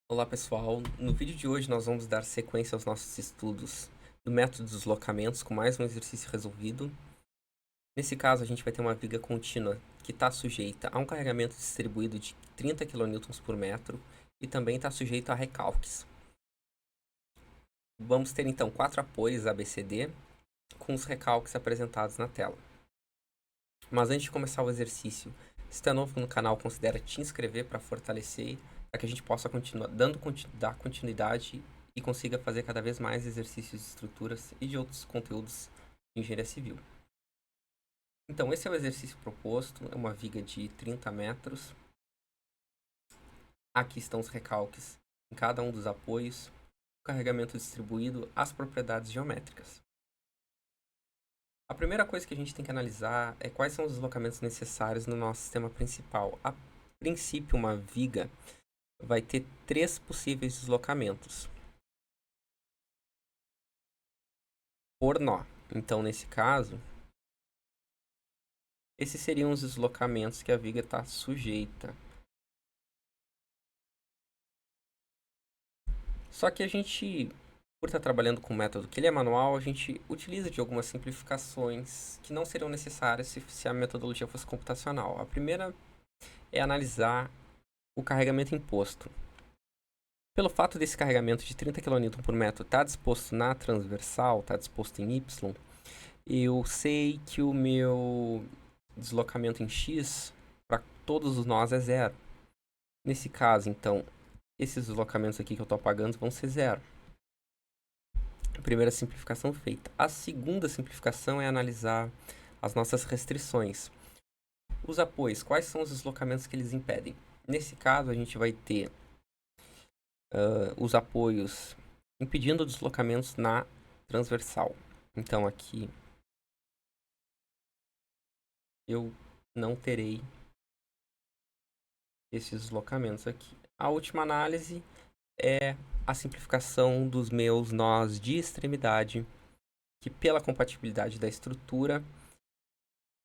Olá pessoal, no vídeo de hoje nós vamos dar sequência aos nossos estudos do método de deslocamentos com mais um exercício resolvido. Nesse caso a gente vai ter uma viga contínua que está sujeita a um carregamento distribuído de 30 kN por metro e também está sujeito a recalques. Vamos ter então 4 apoios ABCD com os recalques apresentados na tela. Mas antes de começar o exercício, se está novo no canal, considere te inscrever para fortalecer, para que a gente possa continuar dar continuidade e consiga fazer cada vez mais exercícios de estruturas e de outros conteúdos de engenharia civil. Então, esse é o exercício proposto, é uma viga de 30 metros. Aqui estão os recalques em cada um dos apoios, o carregamento distribuído, as propriedades geométricas. A primeira coisa que a gente tem que analisar é quais são os deslocamentos necessários no nosso sistema principal. A princípio, uma viga vai ter 3 possíveis deslocamentos por nó. Então, nesse caso, esses seriam os deslocamentos que a viga está sujeita. Só que a gente, por estar trabalhando com um método que ele é manual, a gente utiliza de algumas simplificações que não seriam necessárias se a metodologia fosse computacional. A primeira é analisar o carregamento imposto. Pelo fato desse carregamento de 30 kN por metro estar disposto na transversal, estar disposto em Y, eu sei que o meu deslocamento em X para todos os nós é zero. Nesse caso, então, esses deslocamentos aqui que eu estou apagando vão ser zero. Primeira simplificação feita. A segunda simplificação é analisar as nossas restrições. Os apoios, quais são os deslocamentos que eles impedem? Nesse caso, a gente vai ter os apoios impedindo deslocamentos na transversal. Então, aqui eu não terei esses deslocamentos aqui. A última análise é a simplificação dos meus nós de extremidade, que pela compatibilidade da estrutura,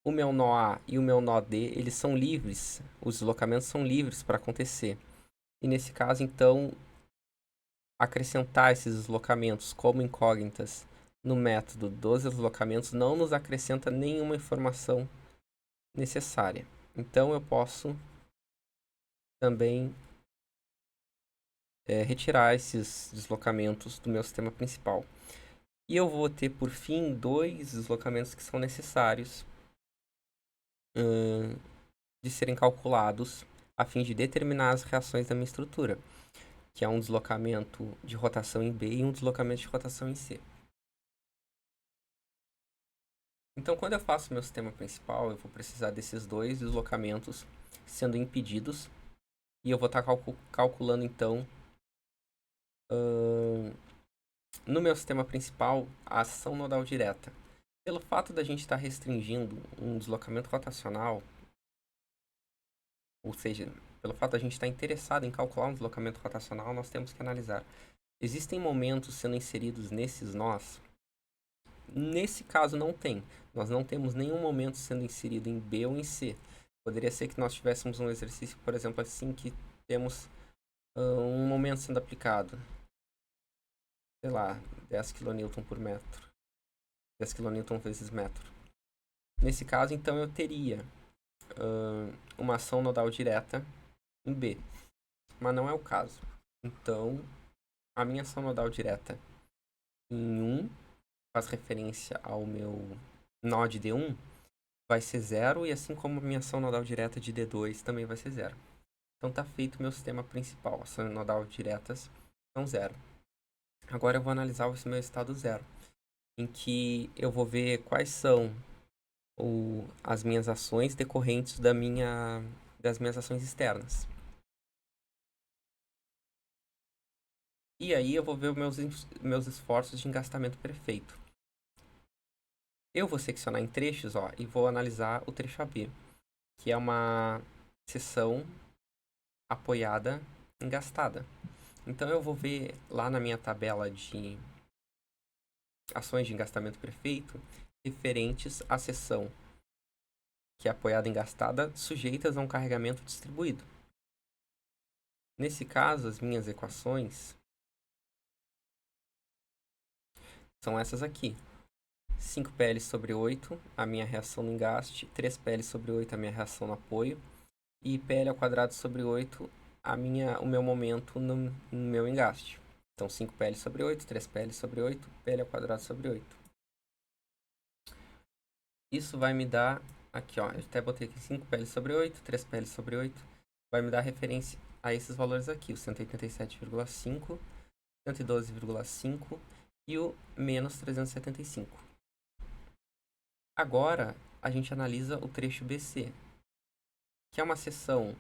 o meu nó A e o meu nó D, eles são livres, os deslocamentos são livres para acontecer. E nesse caso, então, acrescentar esses deslocamentos como incógnitas no método dos deslocamentos não nos acrescenta nenhuma informação necessária. Então, eu posso também retirar esses deslocamentos do meu sistema principal. E eu vou ter, por fim, 2 deslocamentos que são necessários de serem calculados a fim de determinar as reações da minha estrutura, que é um deslocamento de rotação em B e um deslocamento de rotação em C. Então, quando eu faço meu sistema principal, eu vou precisar desses 2 deslocamentos sendo impedidos, e eu vou estar calculando, então, no meu sistema principal, a ação nodal direta. Pelo fato da gente estar restringindo um deslocamento rotacional, ou seja, pelo fato da gente estar interessado em calcular um deslocamento rotacional, nós temos que analisar. Existem momentos sendo inseridos nesses nós? Nesse caso não tem. Nós não temos nenhum momento sendo inserido em B ou em C. Poderia ser que nós tivéssemos um exercício, por exemplo, assim, que temos um momento sendo aplicado. Sei lá, 10 kN por metro. 10 kN vezes metro. Nesse caso, então, eu teria uma ação nodal direta em B. Mas não é o caso. Então, a minha ação nodal direta em 1 faz referência ao meu nó de D1, vai ser 0, e assim como a minha ação nodal direta de D2 também vai ser 0. Então tá feito o meu sistema principal. Ação nodal diretas são 0. Agora eu vou analisar esse meu estado 0, em que eu vou ver quais são as minhas ações decorrentes das minhas ações externas. E aí eu vou ver os meus esforços de engastamento perfeito. Eu vou seccionar em trechos, e vou analisar o trecho AB, que é uma seção apoiada engastada. Então eu vou ver lá na minha tabela de ações de engastamento perfeito referentes à seção que é apoiada engastada sujeitas a um carregamento distribuído. Nesse caso, as minhas equações são essas aqui. 5pl sobre 8, a minha reação no engaste, 3pl sobre 8, a minha reação no apoio, e pl ao quadrado sobre 8, o meu momento no meu engaste. Então, 5pl sobre 8, 3pl sobre 8, pl ao quadrado sobre 8. Isso vai me dar, aqui ó, eu até botei aqui 5pl sobre 8, 3pl sobre 8, vai me dar referência a esses valores aqui, o 187,5, 112,5 e o menos 375. Agora, a gente analisa o trecho BC, que é uma seção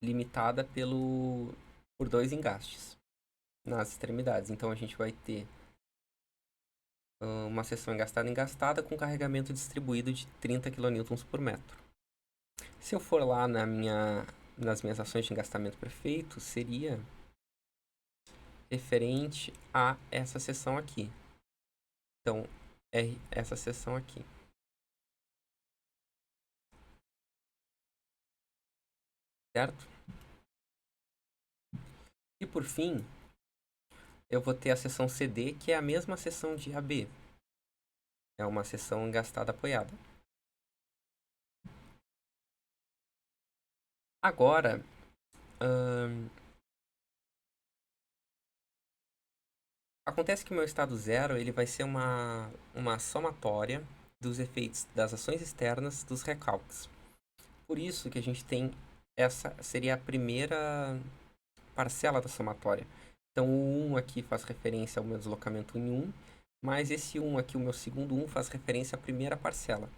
limitada por 2 engastes nas extremidades. Então, a gente vai ter uma seção engastada com carregamento distribuído de 30 kN por metro. Se eu for lá nas minhas ações de engastamento prefeito, seria referente a essa seção aqui. Então, é essa seção aqui. Certo? E por fim, eu vou ter a seção CD, que é a mesma seção de AB. É uma seção engastada apoiada. Agora, acontece que o meu estado zero ele vai ser uma somatória dos efeitos das ações externas dos recalques. Por isso que a gente tem essa seria a primeira parcela da somatória. Então, o 1 aqui faz referência ao meu deslocamento em 1, mas esse 1 aqui, o meu segundo 1, faz referência à primeira parcela.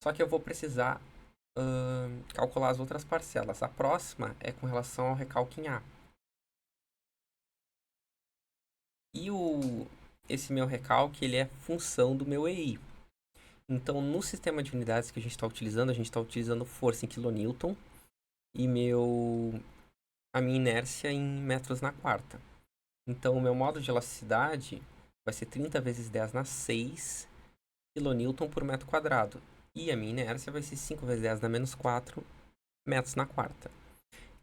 Só que eu vou precisar calcular as outras parcelas. A próxima é com relação ao recalque em A. E esse meu recalque ele é função do meu EI. Então, no sistema de unidades que a gente está utilizando força em kN e a minha inércia em metros na quarta. Então, o meu modo de elasticidade vai ser 30 vezes 10 na 6 kN por metro quadrado. E a minha inércia vai ser 5 vezes 10 na menos 4 metros na quarta.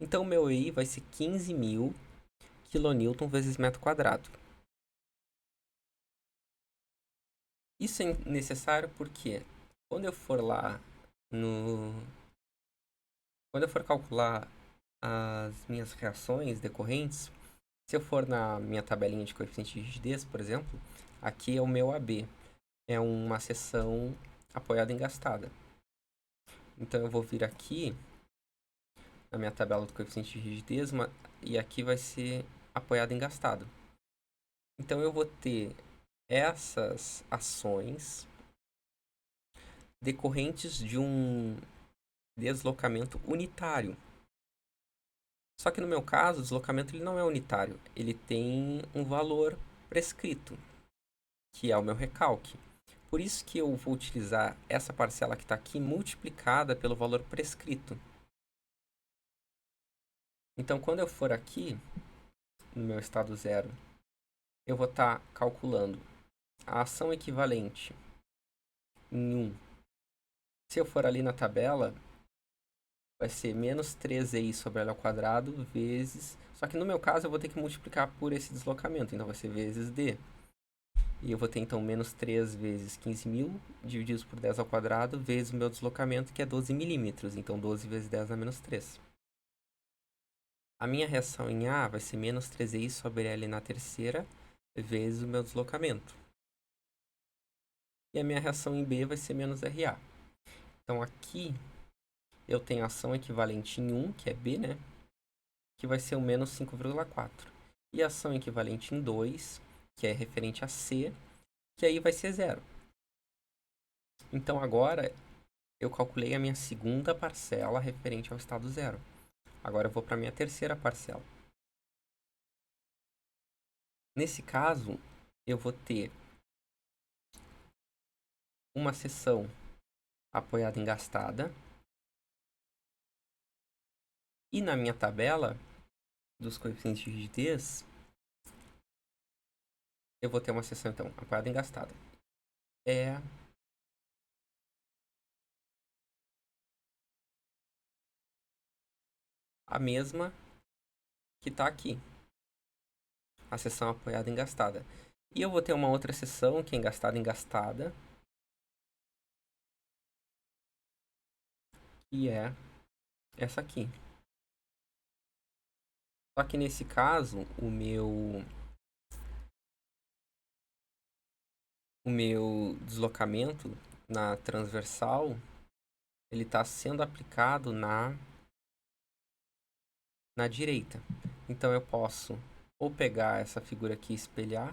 Então, o meu EI vai ser 15.000 kN vezes metro quadrado. Isso é necessário porque quando eu for lá quando eu for calcular as minhas reações decorrentes, se eu for na minha tabelinha de coeficiente de rigidez, por exemplo, aqui é o meu AB. É uma seção apoiada engastada. Então eu vou vir aqui na minha tabela do coeficiente de rigidez e aqui vai ser apoiado engastado. Então eu vou ter essas ações decorrentes de um deslocamento unitário. Só que no meu caso, o deslocamento ele não é unitário, ele tem um valor prescrito, que é o meu recalque. Por isso que eu vou utilizar essa parcela que está aqui multiplicada pelo valor prescrito. Então, quando eu for aqui, no meu estado zero, eu vou estar calculando a ação equivalente em 1. Se eu for ali na tabela, vai ser menos 3i sobre L ao quadrado vezes... Só que no meu caso eu vou ter que multiplicar por esse deslocamento, então vai ser vezes d. E eu vou ter então menos 3 vezes 15.000 divididos por 10 ao quadrado vezes o meu deslocamento, que é 12 milímetros. Então 12 vezes 10 dá menos 3. A minha reação em A vai ser menos 3i sobre L na terceira vezes o meu deslocamento. E a minha reação em B vai ser menos RA. Então aqui eu tenho a ação equivalente em 1, que é B, né? Que vai ser o menos 5,4. E a ação equivalente em 2, que é referente a C, que aí vai ser 0. Então agora eu calculei a minha segunda parcela referente ao estado zero. Agora eu vou para a minha terceira parcela. Nesse caso, eu vou ter uma seção apoiada engastada. E na minha tabela dos coeficientes de rigidez, eu vou ter uma seção, então, apoiada engastada. É a mesma que está aqui, a seção apoiada engastada. E eu vou ter uma outra seção, que é engastada, que é essa aqui. Só que nesse caso, o meu deslocamento na transversal, ele está sendo aplicado na direita. Então eu posso ou pegar essa figura aqui e espelhar,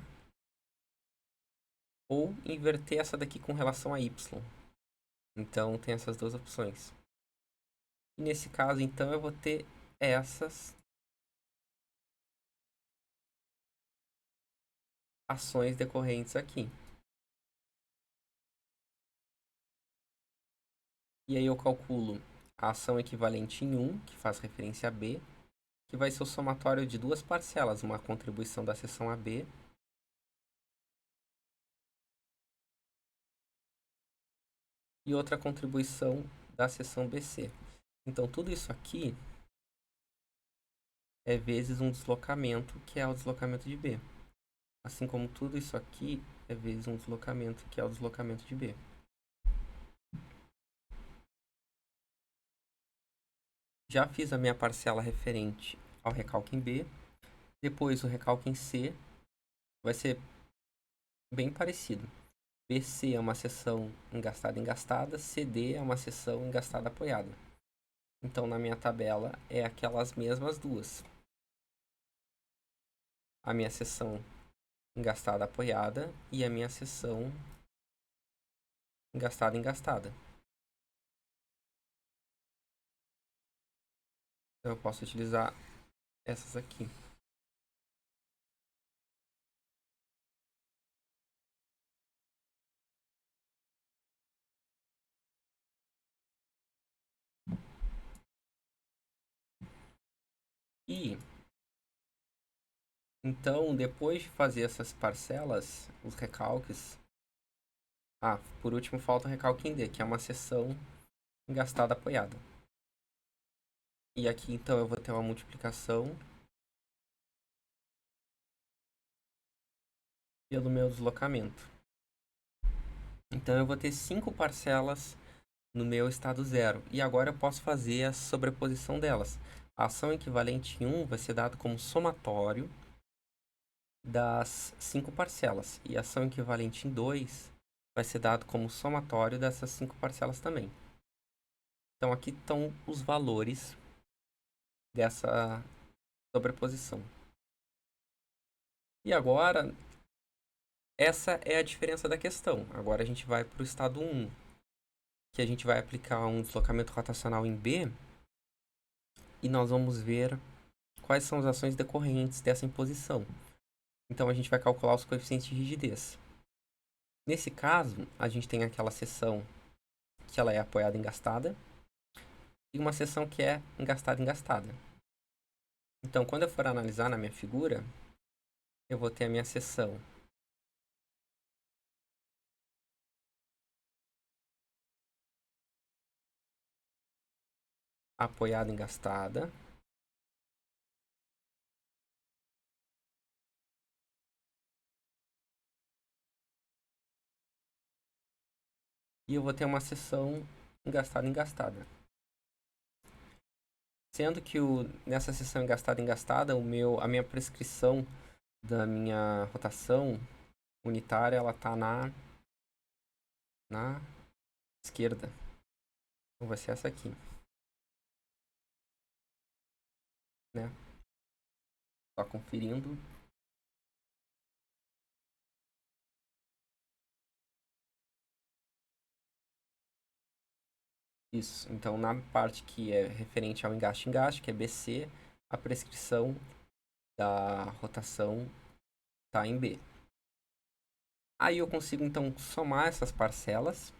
ou inverter essa daqui com relação a y. Então tem essas duas opções. E nesse caso, então, eu vou ter essas ações decorrentes aqui. E aí eu calculo a ação equivalente em 1, que faz referência a B, que vai ser o somatório de duas parcelas, uma contribuição da seção AB e outra contribuição da seção BC. Então, tudo isso aqui é vezes um deslocamento, que é o deslocamento de B. Assim como tudo isso aqui é vezes um deslocamento, que é o deslocamento de B. Já fiz a minha parcela referente ao recalque em B. Depois o recalque em C vai ser bem parecido. BC é uma seção engastada, CD é uma seção engastada apoiada. Então, na minha tabela, é aquelas mesmas duas. A minha seção engastada apoiada e a minha seção engastada. Então, eu posso utilizar essas aqui. E, então, depois de fazer essas parcelas, os recalques... por último, falta o recalque em D, que é uma seção engastada apoiada. E aqui, então, eu vou ter uma multiplicação pelo meu deslocamento. Então, eu vou ter 5 parcelas no meu estado zero. E agora eu posso fazer a sobreposição delas. A ação equivalente em 1 vai ser dado como somatório das 5 parcelas. E a ação equivalente em 2 vai ser dado como somatório dessas 5 parcelas também. Então, aqui estão os valores dessa sobreposição. E agora, essa é a diferença da questão. Agora a gente vai para o estado 1, que a gente vai aplicar um deslocamento rotacional em B, e nós vamos ver quais são as ações decorrentes dessa imposição. Então a gente vai calcular os coeficientes de rigidez. Nesse caso, a gente tem aquela seção que ela é apoiada engastada e uma seção que é engastada. Então, quando eu for analisar na minha figura, eu vou ter a minha seção apoiada engastada. E eu vou ter uma seção engastada. Sendo que nessa seção engastada, a minha prescrição da minha rotação unitária, ela tá na esquerda. Então vai ser essa aqui, né? Só conferindo. Isso. Então, na parte que é referente ao engaste, que é BC, a prescrição da rotação está em B. Aí eu consigo, então, somar essas parcelas.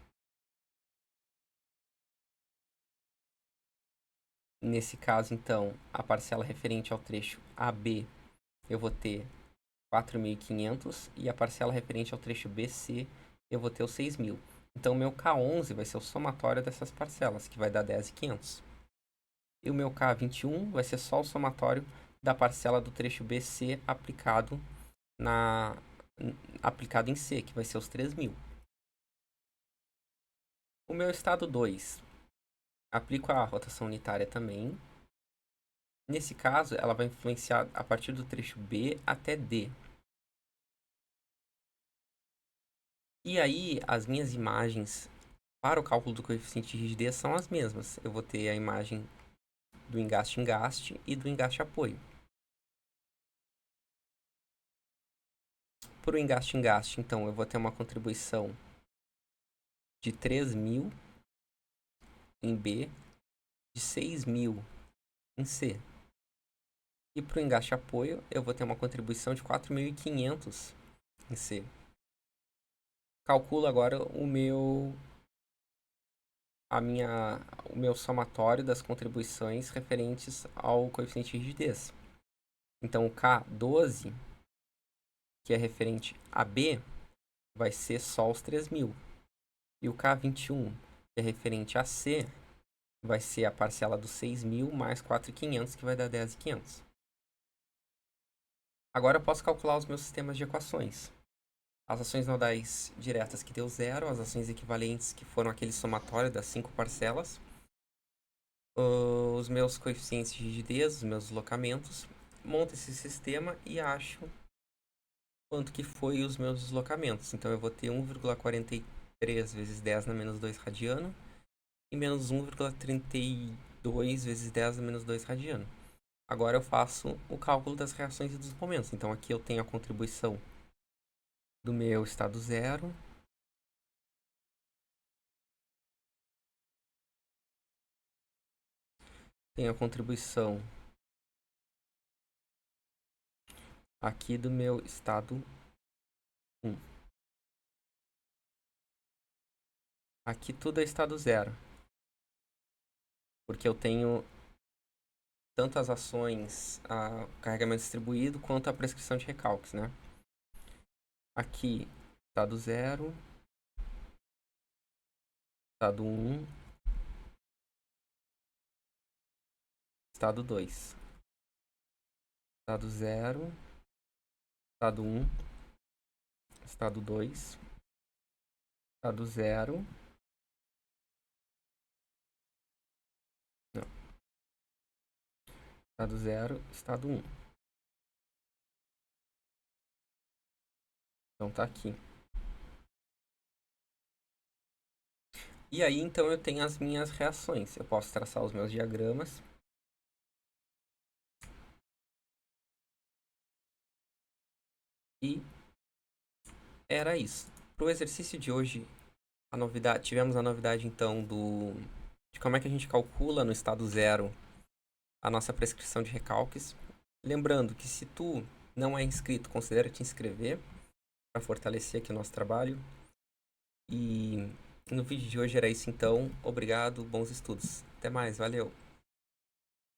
Nesse caso, então, a parcela referente ao trecho AB, eu vou ter 4.500, e a parcela referente ao trecho BC, eu vou ter os 6.000. Então, o meu K11 vai ser o somatório dessas parcelas, que vai dar 10.500. E o meu K21 vai ser só o somatório da parcela do trecho BC aplicado aplicado em C, que vai ser os 3.000. O meu estado 2, aplico a rotação unitária também. Nesse caso, ela vai influenciar a partir do trecho B até D. E aí, as minhas imagens para o cálculo do coeficiente de rigidez são as mesmas. Eu vou ter a imagem do engaste-engaste e do engaste-apoio. Para o engaste-engaste, então, eu vou ter uma contribuição de 3.000 em B, de 6.000 em C. E para o engaste-apoio, eu vou ter uma contribuição de 4.500 em C. Calculo agora o meu somatório das contribuições referentes ao coeficiente de rigidez. Então, o K12, que é referente a B, vai ser só os 3.000. E o K21, que é referente a C, vai ser a parcela dos 6.000 mais 4.500, que vai dar 10.500. Agora eu posso calcular os meus sistemas de equações. As ações nodais diretas que deu 0, as ações equivalentes que foram aquele somatório das 5 parcelas, os meus coeficientes de rigidez, os meus deslocamentos, monto esse sistema e acho quanto que foi os meus deslocamentos. Então eu vou ter 1,43 vezes 10 na menos 2 radiano e menos 1,32 vezes 10 na menos 2 radiano. Agora eu faço o cálculo das reações e dos momentos. Então aqui eu tenho a contribuição do meu estado 0. Tenho a contribuição aqui do meu estado 1. Aqui tudo é estado 0. Porque eu tenho tanto as ações, a carregamento distribuído, quanto a prescrição de recalques, né? Aqui, estado 0, estado 1, estado 2. Estado 0, estado 1, estado 2, estado 0. Não. Estado 0, estado 1. Então tá aqui. E aí, então, eu tenho as minhas reações. Eu posso traçar os meus diagramas. E era isso. Para o exercício de hoje, tivemos a novidade, então, de como é que a gente calcula no estado 0 a nossa prescrição de recalques. Lembrando que se tu não é inscrito, considera te inscrever para fortalecer aqui o nosso trabalho. E no vídeo de hoje era isso, então. Obrigado, bons estudos. Até mais, valeu!